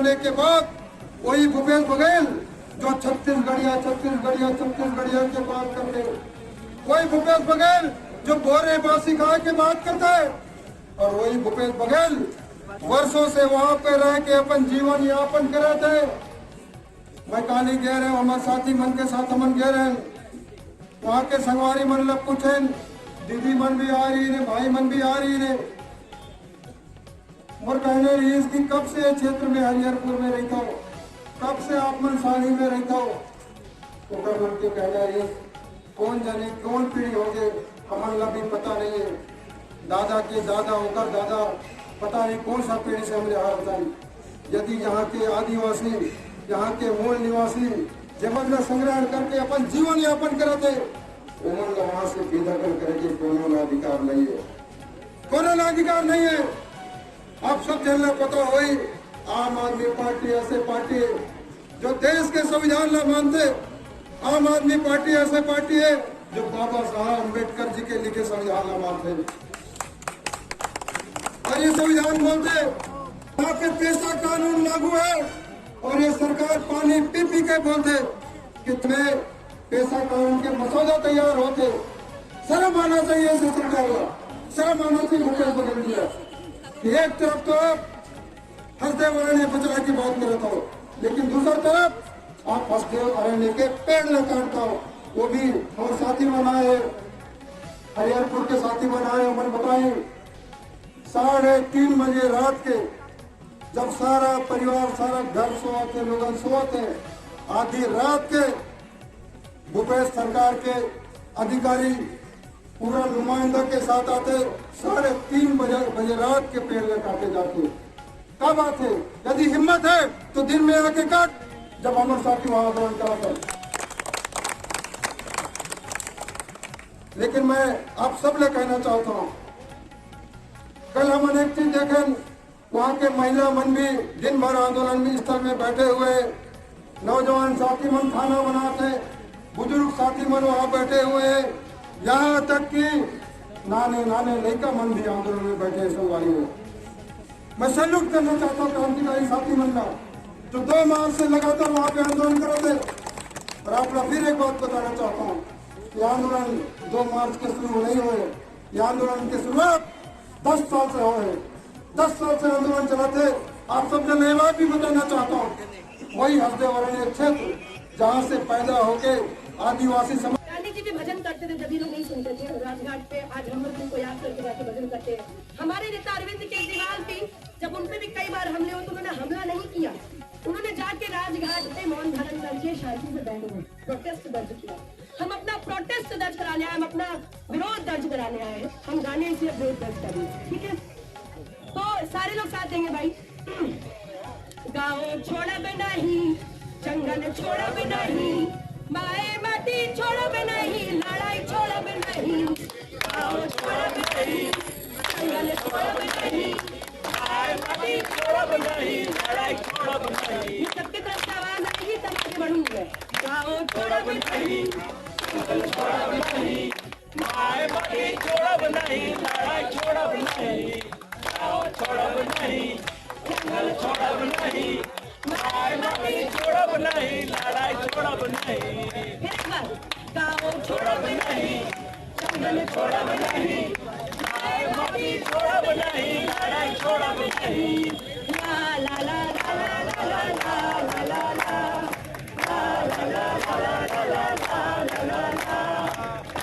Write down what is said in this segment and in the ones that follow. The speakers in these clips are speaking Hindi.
जाने के बाद वही भूपेश बघेल जो छत्तीसगढ़िया की बात करते, वही भूपेश बघेल जो बोरे बासी खाए की बात करता है, और वही भूपेश बघेल वर्षों से वहां पे रह के अपन जीवन यापन करे थे। मैं काली कह रहे हूँ, हमारे साथी मन के साथ हमन कह रहे हैं, वहाँ के संगवारी मन लग पूछे, दीदी मन भी आ रही है, भाई मन भी आ रही है, और कहने रही इसकी कब से क्षेत्र में हरिहरपुर में रहता हो, कब से आप मन साड़ी में रहता हो, तो मन के कहना रही कौन जाने कौन पीढ़ी हो गए, हमन ला भी पता नहीं है, दादा के दादा होकर दादा पता नहीं कौन सा पीढ़ी से हमने हार बताई। यदि यहाँ के आदिवासी, यहाँ के मूल निवासी जबरदस्त संग्रहण करके अपन जीवन यापन करते, उन्होंने वहां से बेदखल करके कोनो अधिकार नहीं है, कोनो अधिकार नहीं है। आप सब जनला पता हो, आम आदमी पार्टी ऐसे पार्टी है जो देश के संविधान ला मानते, आम आदमी पार्टी ऐसे पार्टी है जो बाबा साहब अम्बेडकर जी के लिखे संविधान ला मानते, और ये संविधान बोलते यहाँ पे पैसा कानून लागू है, और ये सरकार पानी पी पी के बोलते कि तुम्हें पैसा कानून के मसौदा तैयार होते। शर्म आना चाहिए इस सरकार का, शर्म आना चाहिए भूपेश बघेल जी। एक तरफ तो आप हसदेव अरण्य बचाने की बात करते हो, लेकिन दूसरी तरफ आप हसदेव अरण्य के पेड़ न काटता हो, वो भी और साथी बनाए, हरिहरपुर के साथी बनाए, मन बताए 3:30 बजे रात के जब सारा परिवार सारा घर सोते, लोग सोते, आधी रात के भूपेश सरकार के अधिकारी पूरा नुमाइंदा के साथ आते, 3:30 बजे रात के पेड़ में काटे जाते। कब आते? यदि हिम्मत है तो दिन में आके काट, जब हमारे साथी वहां आंदोलन कराते। लेकिन मैं आप सब ले कहना चाहता हूँ, कल हम एक चीज देखें, वहाँ के महिला मन भी दिन भर आंदोलन में स्थल में बैठे हुए, नौजवान साथी मन खाना बनाते, बुजुर्ग साथी मन वहाँ बैठे हुए, यहाँ तक कि नाने नाने लड़का मन भी आंदोलन में बैठे संगवारी में। मैं सैल्यूट करना चाहता हूँ क्रांतिकारी साथी मन का, जो 2 मार्च से लगातार वहाँ पे आंदोलन करते। और आप लोग फिर एक बात बताना चाहता हूँ कि आंदोलन 2 मार्च के शुरू नहीं हुए, ये आंदोलन की शुरुआत 10 साल से हुए, 10 साल से आंदोलन चलाते। आप सब जन ये बात भी बताना चाहता हूँ, वही हसदेव अरण्य क्षेत्र जहाँ से पैदा होके आदिवासी समाज। गांधी जी भी भजन करते थे, जब लोग नहीं सुनते थे, राजघाट पे आज हम लोग उनको याद करके जाके भजन करते हैं। हमारे नेता अरविंद केजरीवाल भी, जब उनपे भी कई बार हमले हुए तो उन्होंने हमला नहीं किया, उन्होंने जाके राजघाट पे मौन धारण करके शांति से बैठे हुए प्रोटेस्ट दर्ज किया। हम अपना प्रोटेस्ट दर्ज कराने आए, हम अपना विरोध दर्ज कराने आए, हम गाने से विरोध दर्ज करेंगे, ठीक है? तो सारे लोग साथ देंगे भाई। गाँव छोड़ब नहीं, जंगल छोड़ब नहीं, माए माटी छोड़ब नहीं, लड़ाई छोड़ब नहीं, गाँव छोड़ब नहीं, जंगल छोड़ब नहीं, माए माटी छोड़ब नहीं, लड़ाई छोड़ब नहीं। सबके तरफ से आवाज आएगी तब आगे बढ़ूंगे। गाँव छोड़ब नहीं, जंगल छोड़ब नहीं, माए माटी छोड़ब नहीं, लड़ाई छोड़ब नहीं, गाँव छोड़ब नहीं, जंगल छोड़ब नहीं, माए माटी छोड़ब नहीं, लड़ाई छोड़ब नहीं। फिर एक बार, गाँव छोड़ब नहीं, जंगल छोड़ब नहीं, माए माटी छोड़ब नहीं, लड़ाई छोड़ब नहीं। ला ला ला ला ला ला ला ला ला ला ला ला ला ला ला ला।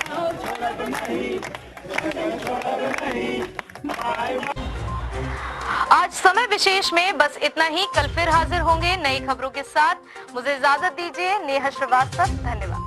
गाँव छोड़ब नहीं, जंगल छोड़ब नहीं, माए। आज समय विशेष में बस इतना ही। कल फिर हाजिर होंगे नई खबरों के साथ। मुझे इजाजत दीजिए। नेहा श्रीवास्तव, धन्यवाद।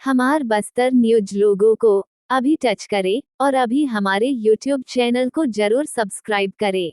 हमार बस्तर न्यूज लोगों को अभी टच करें और अभी हमारे YouTube चैनल को जरूर सब्सक्राइब करें।